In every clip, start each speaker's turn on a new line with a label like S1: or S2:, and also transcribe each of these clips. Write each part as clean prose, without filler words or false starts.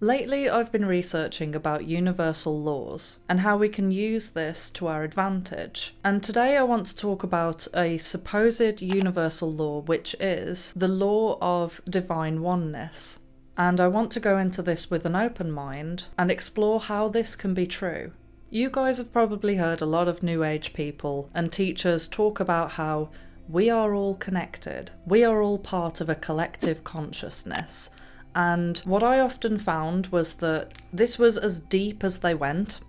S1: Lately, I've been researching about universal laws and how we can use this to our advantage. And today I want to talk about a supposed universal law, which is the law of divine oneness. And I want to go into this with an open mind and explore how this can be true. You guys have probably heard a lot of New Age people and teachers talk about how we are all connected. We are all part of a collective consciousness. And what I often found was that this was as deep as they went.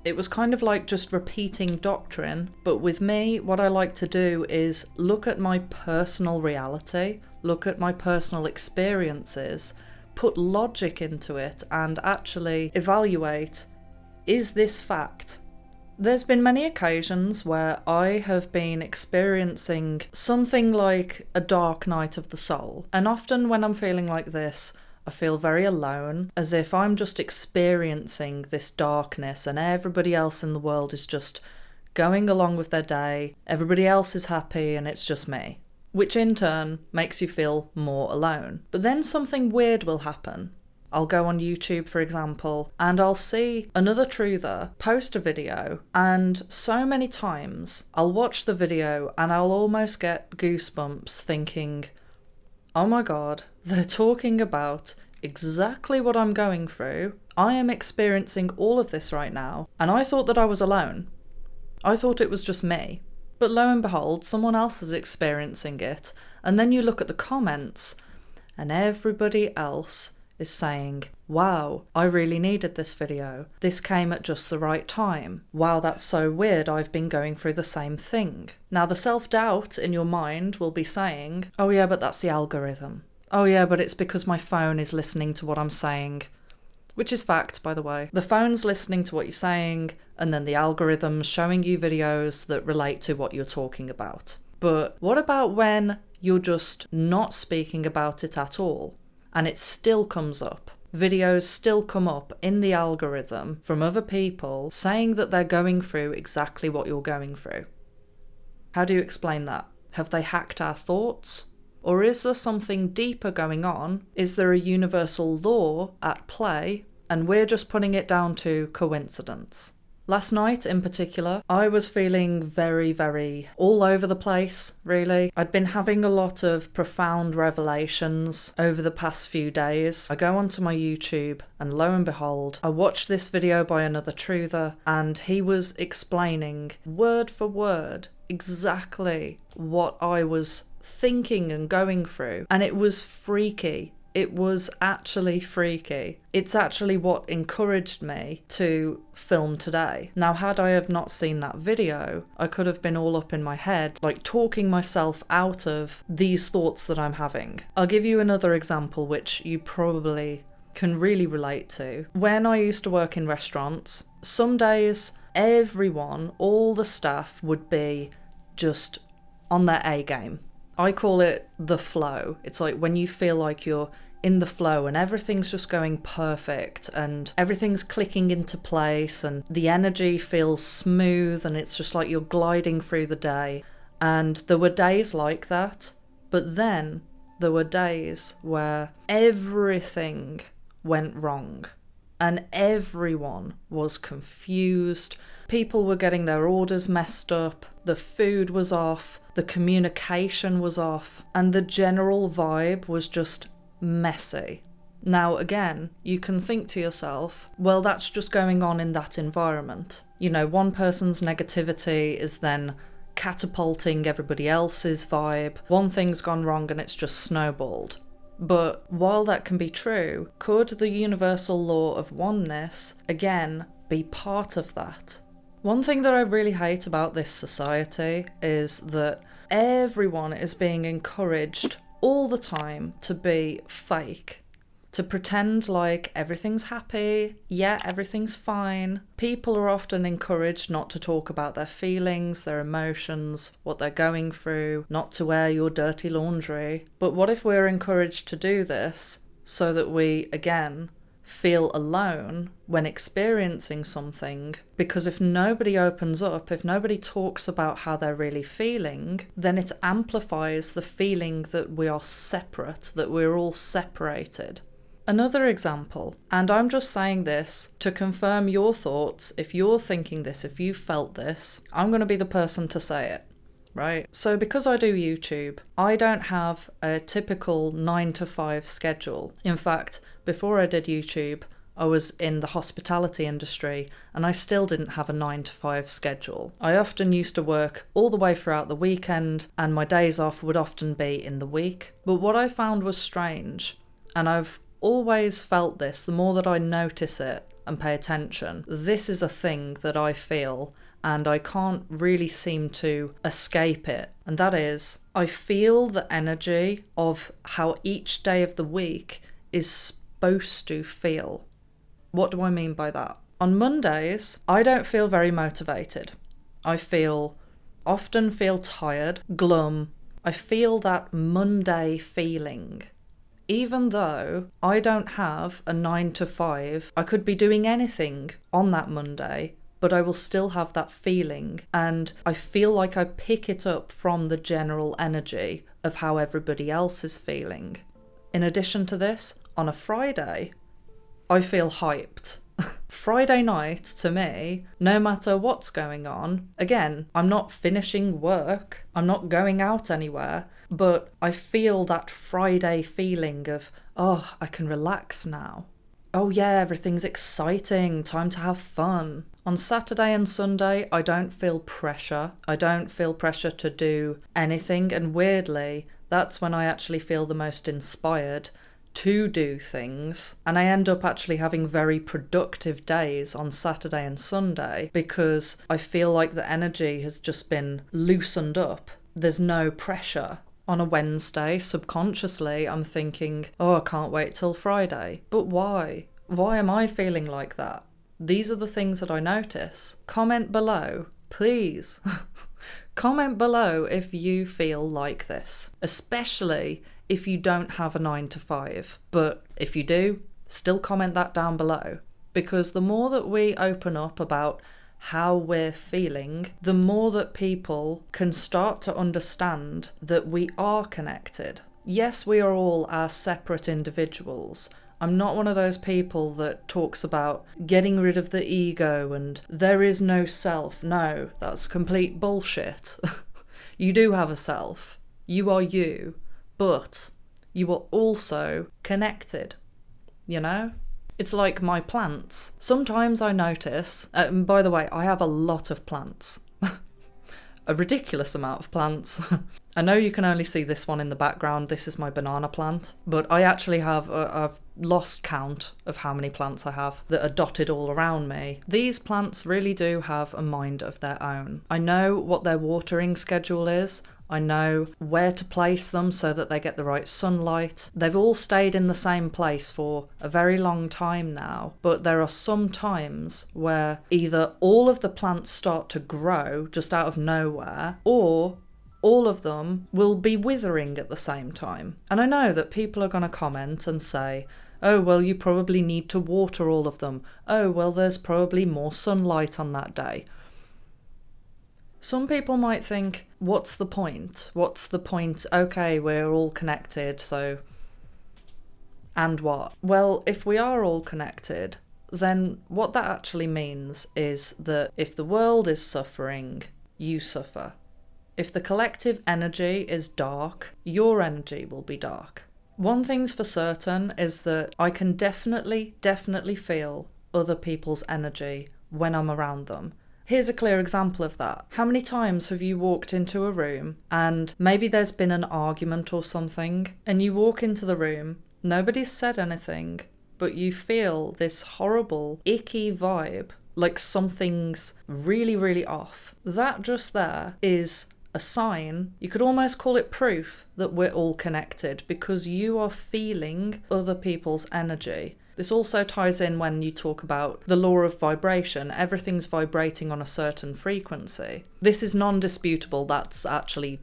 S1: It was kind of like just repeating doctrine, but with me, what I like to do is look at my personal reality, look at my personal experiences, put logic into it, and actually evaluate, is this fact? There's been many occasions where I have been experiencing something like a dark night of the soul, and often when I'm feeling like this, I feel very alone, as if I'm just experiencing this darkness and everybody else in the world is just going along with their day, everybody else is happy and it's just me, which in turn makes you feel more alone. But then something weird will happen. I'll go on YouTube, for example, and I'll see another truther post a video, and so many times I'll watch the video and I'll almost get goosebumps thinking, oh my god, they're talking about exactly what I'm going through. I am experiencing all of this right now, and I thought that I was alone. I thought it was just me. But lo and behold, someone else is experiencing it, and then you look at the comments, and everybody else is saying, wow, I really needed this video. This came at just the right time. Wow, that's so weird, I've been going through the same thing. Now the self-doubt in your mind will be saying, oh yeah, but that's the algorithm. Oh yeah, but it's because my phone is listening to what I'm saying. Which is fact, by the way. The phone's listening to what you're saying, and then the algorithm's showing you videos that relate to what you're talking about. But what about when you're just not speaking about it at all? And it still comes up. Videos still come up in the algorithm from other people saying that they're going through exactly what you're going through. How do you explain that? Have they hacked our thoughts? Or is there something deeper going on? Is there a universal law at play and we're just putting it down to coincidence? Last night in particular, I was feeling very all over the place, really. I'd been having a lot of profound revelations over the past few days. I go onto my YouTube and lo and behold, I watched this video by another truther and he was explaining word for word exactly what I was thinking and going through, and it was freaky. It was actually freaky. It's actually what encouraged me to film today. Now, had I have not seen that video, I could have been all up in my head, like talking myself out of these thoughts that I'm having. I'll give you another example which you probably can really relate to. When I used to work in restaurants, some days everyone, all the staff would be just on their A game. I call it the flow. It's like when you feel like you're in the flow and everything's just going perfect and everything's clicking into place and the energy feels smooth and it's just like you're gliding through the day. And there were days like that, but then there were days where everything went wrong and everyone was confused. People were getting their orders messed up, the food was off, the communication was off, and the general vibe was just messy. Now again, you can think to yourself, well, that's just going on in that environment. You know, one person's negativity is then catapulting everybody else's vibe. One thing's gone wrong and it's just snowballed. But while that can be true, could the universal law of oneness, again, be part of that? One thing that I really hate about this society is that everyone is being encouraged all the time to be fake, to pretend like everything's happy, yeah, everything's fine. People are often encouraged not to talk about their feelings, their emotions, what they're going through, not to wear your dirty laundry. But what if we're encouraged to do this so that we, again, feel alone when experiencing something? Because if nobody opens up, if nobody talks about how they're really feeling, then it amplifies the feeling that we are separate, that we're all separated. Another example, and I'm just saying this to confirm your thoughts. If you're thinking this, if you felt this, I'm going to be the person to say it, right? So because I do YouTube, I don't have a typical 9 to 5 schedule. In fact, before I did YouTube, I was in the hospitality industry and I still didn't have a 9 to 5 schedule. I often used to work all the way throughout the weekend and my days off would often be in the week. But what I found was strange, and I've always felt this, the more that I notice it and pay attention, this is a thing that I feel and I can't really seem to escape it. And that is, I feel the energy of how each day of the week is supposed to feel. What do I mean by that? On Mondays, I don't feel very motivated. I often feel tired, glum. I feel that Monday feeling. Even though I don't have a 9 to 5, I could be doing anything on that Monday, but I will still have that feeling, and I feel like I pick it up from the general energy of how everybody else is feeling. In addition to this, on a Friday, I feel hyped. Friday night, to me, no matter what's going on, again, I'm not finishing work, I'm not going out anywhere, but I feel that Friday feeling of, oh, I can relax now. Oh yeah, everything's exciting, time to have fun. On Saturday and Sunday, I don't feel pressure. I don't feel pressure to do anything, and weirdly, that's when I actually feel the most inspired to do things, and I end up actually having very productive days on Saturday and Sunday because I feel like the energy has just been loosened up. There's no pressure. On a Wednesday, subconsciously, I'm thinking, oh, I can't wait till Friday. But why? Why am I feeling like that? These are the things that I notice. Comment below, please. Comment below if you feel like this, especially if you don't have a 9 to 5. But if you do, still comment that down below. Because the more that we open up about how we're feeling, the more that people can start to understand that we are connected. Yes, we are all our separate individuals. I'm not one of those people that talks about getting rid of the ego and there is no self. No, that's complete bullshit. You do have a self. You are you. But you are also connected, you know? It's like my plants. Sometimes I notice, by the way, I have a lot of plants. A ridiculous amount of plants. I know you can only see this one in the background. This is my banana plant. But I actually have, I've lost count of how many plants I have that are dotted all around me. These plants really do have a mind of their own. I know what their watering schedule is. I know where to place them so that they get the right sunlight. They've all stayed in the same place for a very long time now, but there are some times where either all of the plants start to grow just out of nowhere, or all of them will be withering at the same time. And I know that people are going to comment and say, oh, well, you probably need to water all of them. Oh, well, there's probably more sunlight on that day. Some people might think, what's the point? What's the point? Okay, we're all connected, so... And what? Well, if we are all connected, then what that actually means is that if the world is suffering, you suffer. If the collective energy is dark, your energy will be dark. One thing's for certain is that I can definitely feel other people's energy when I'm around them. Here's a clear example of that. How many times have you walked into a room and maybe there's been an argument or something, and you walk into the room, nobody's said anything, but you feel this horrible, icky vibe, like something's really off. That just there is a sign, you could almost call it proof, that we're all connected because you are feeling other people's energy. This also ties in when you talk about the law of vibration. Everything's vibrating on a certain frequency. This is non-disputable. That's actually,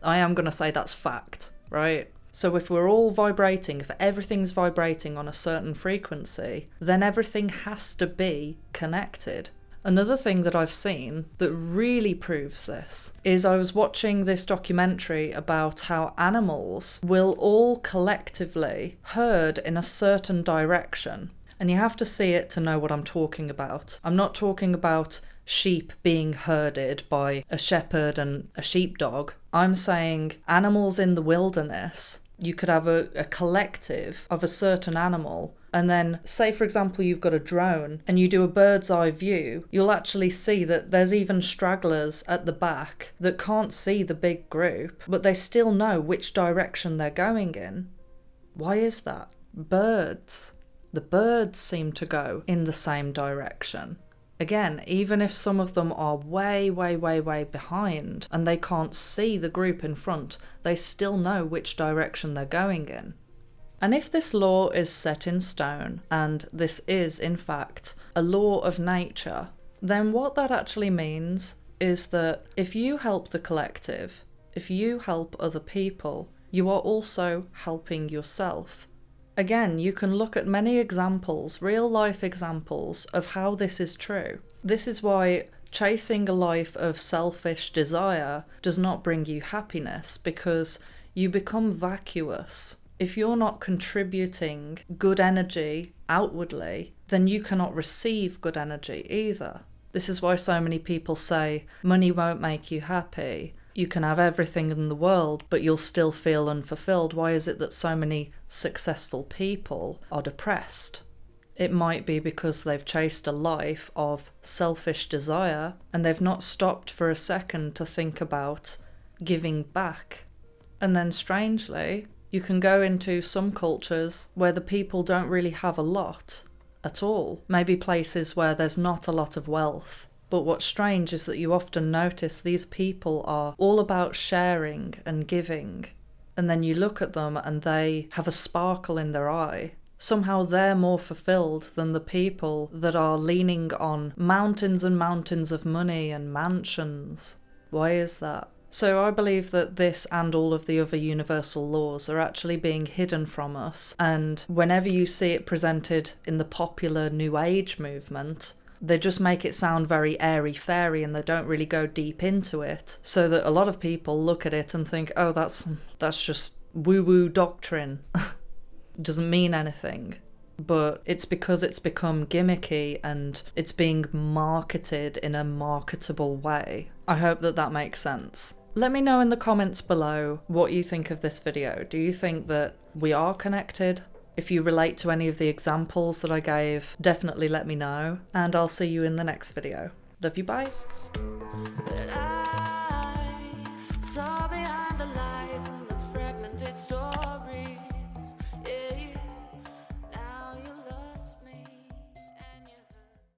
S1: I am going to say that's fact, right? So if we're all vibrating, if everything's vibrating on a certain frequency, then everything has to be connected. Another thing that I've seen that really proves this is I was watching this documentary about how animals will all collectively herd in a certain direction. And you have to see it to know what I'm talking about. I'm not talking about sheep being herded by a shepherd and a sheepdog. I'm saying animals in the wilderness. You could have a collective of a certain animal, and then say for example you've got a drone and you do a bird's eye view, you'll actually see that there's even stragglers at the back that can't see the big group, but they still know which direction they're going in. Why is that? Birds. The birds seem to go in the same direction. Again, even if some of them are way behind and they can't see the group in front, they still know which direction they're going in. And if this law is set in stone, and this is in fact a law of nature, then what that actually means is that if you help the collective, if you help other people, you are also helping yourself. Again, you can look at many examples, real life examples of how this is true. This is why chasing a life of selfish desire does not bring you happiness, because you become vacuous. If you're not contributing good energy outwardly, then you cannot receive good energy either. This is why so many people say money won't make you happy. You can have everything in the world, but you'll still feel unfulfilled. Why is it that so many successful people are depressed? It might be because they've chased a life of selfish desire and they've not stopped for a second to think about giving back. And then strangely, you can go into some cultures where the people don't really have a lot at all. Maybe places where there's not a lot of wealth. But what's strange is that you often notice these people are all about sharing and giving. And then you look at them and they have a sparkle in their eye. Somehow they're more fulfilled than the people that are leaning on mountains and mountains of money and mansions. Why is that? So I believe that this and all of the other universal laws are actually being hidden from us. And whenever you see it presented in the popular New Age movement, they just make it sound very airy-fairy and they don't really go deep into it, so that a lot of people look at it and think, oh, that's just woo-woo doctrine. Doesn't mean anything. But it's because it's become gimmicky and it's being marketed in a marketable way. I hope that that makes sense. Let me know in the comments below what you think of this video. Do you think that we are connected? If you relate to any of the examples that I gave, definitely let me know, and I'll see you in the next video. Love you, bye!